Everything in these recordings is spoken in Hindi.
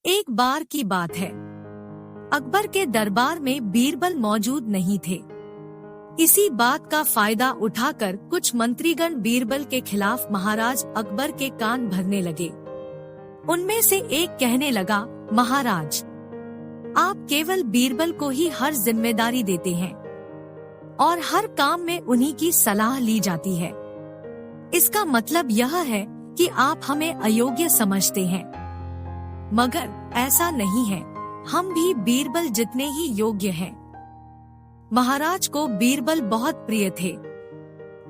एक बार की बात है, अकबर के दरबार में बीरबल मौजूद नहीं थे। इसी बात का फायदा उठाकर कुछ मंत्रीगण बीरबल के खिलाफ महाराज अकबर के कान भरने लगे। उनमें से एक कहने लगा, महाराज, आप केवल बीरबल को ही हर जिम्मेदारी देते हैं और हर काम में उन्हीं की सलाह ली जाती है। इसका मतलब यह है कि आप हमें अयोग्य समझते हैं। मगर ऐसा नहीं है, हम भी बीरबल जितने ही योग्य हैं। महाराज को बीरबल बहुत प्रिय थे।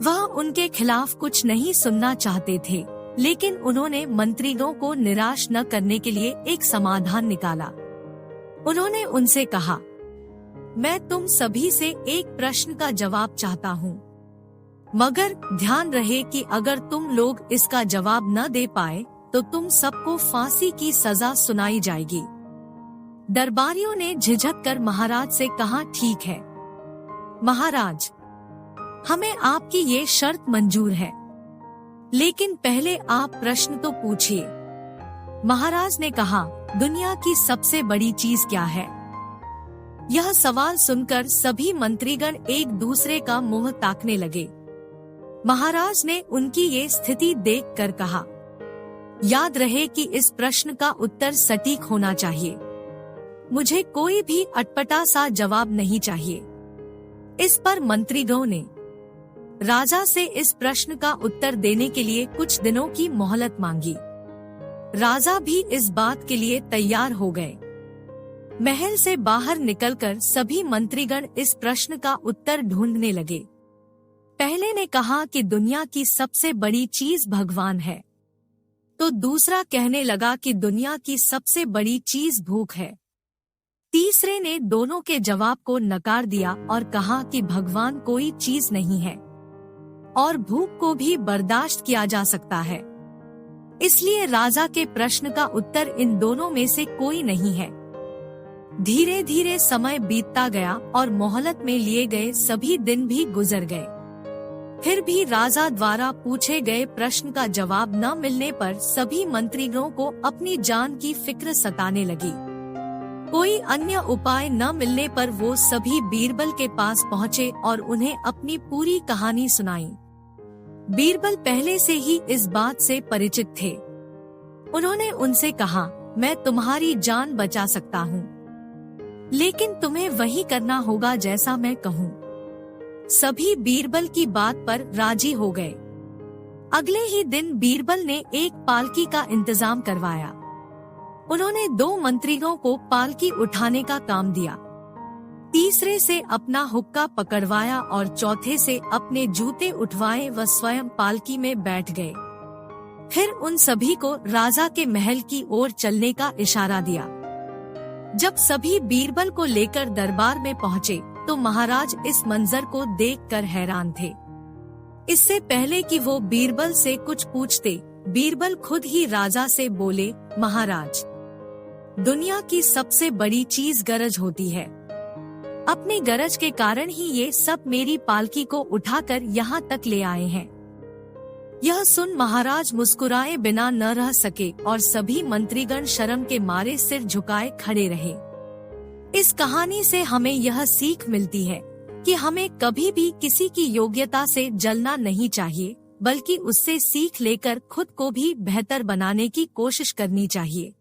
वह उनके खिलाफ कुछ नहीं सुनना चाहते थे, लेकिन उन्होंने मंत्रीगणों को निराश न करने के लिए एक समाधान निकाला। उन्होंने उनसे कहा, मैं तुम सभी से एक प्रश्न का जवाब चाहता हूँ, मगर ध्यान रहे कि अगर तुम लोग इसका जवाब न दे पाए तो तुम सबको फांसी की सजा सुनाई जाएगी। दरबारियों ने झिझक कर महाराज से कहा, ठीक है महाराज, हमें आपकी ये शर्त मंजूर है, लेकिन पहले आप प्रश्न तो पूछिए। महाराज ने कहा, दुनिया की सबसे बड़ी चीज क्या है? यह सवाल सुनकर सभी मंत्रीगण एक दूसरे का मुंह ताकने लगे। महाराज ने उनकी ये स्थिति देखकर कहा, याद रहे कि इस प्रश्न का उत्तर सटीक होना चाहिए। मुझे कोई भी अटपटा सा जवाब नहीं चाहिए। इस पर मंत्रीगणों ने राजा से इस प्रश्न का उत्तर देने के लिए कुछ दिनों की मोहलत मांगी। राजा भी इस बात के लिए तैयार हो गए। महल से बाहर निकलकर सभी मंत्रीगण इस प्रश्न का उत्तर ढूंढने लगे। पहले ने कहा कि दुनिया की सबसे बड़ी चीज भगवान है, तो दूसरा कहने लगा कि दुनिया की सबसे बड़ी चीज भूख है। तीसरे ने दोनों के जवाब को नकार दिया और कहा कि भगवान कोई चीज नहीं है और भूख को भी बर्दाश्त किया जा सकता है। इसलिए राजा के प्रश्न का उत्तर इन दोनों में से कोई नहीं है। धीरे धीरे समय बीतता गया और मोहलत में लिए गए सभी दिन भी गुजर गए। फिर भी राजा द्वारा पूछे गए प्रश्न का जवाब न मिलने पर सभी मंत्रीगणों को अपनी जान की फिक्र सताने लगी। कोई अन्य उपाय न मिलने पर वो सभी बीरबल के पास पहुँचे और उन्हें अपनी पूरी कहानी सुनाई। बीरबल पहले से ही इस बात से परिचित थे। उन्होंने उनसे कहा, मैं तुम्हारी जान बचा सकता हूँ, लेकिन तुम्हें वही करना होगा जैसा मैं कहूँ। सभी बीरबल की बात पर राजी हो गए। अगले ही दिन बीरबल ने एक पालकी का इंतजाम करवाया। उन्होंने 2 मंत्रियों को पालकी उठाने का काम दिया, तीसरे से अपना हुक्का पकड़वाया और चौथे से अपने जूते उठवाए व स्वयं पालकी में बैठ गए। फिर उन सभी को राजा के महल की ओर चलने का इशारा दिया। जब सभी बीरबल को लेकर दरबार में पहुँचे तो महाराज इस मंजर को देखकर हैरान थे। इससे पहले कि वो बीरबल से कुछ पूछते, बीरबल खुद ही राजा से बोले, महाराज, दुनिया की सबसे बड़ी चीज गरज होती है। अपनी गरज के कारण ही ये सब मेरी पालकी को उठाकर यहाँ तक ले आए हैं। यह सुन महाराज मुस्कुराए बिना न रह सके और सभी मंत्रीगण शर्म के मारे सिर झुकाए खड़े रहे। इस कहानी से हमें यह सीख मिलती है कि हमें कभी भी किसी की योग्यता से जलना नहीं चाहिए, बल्कि उससे सीख लेकर खुद को भी बेहतर बनाने की कोशिश करनी चाहिए।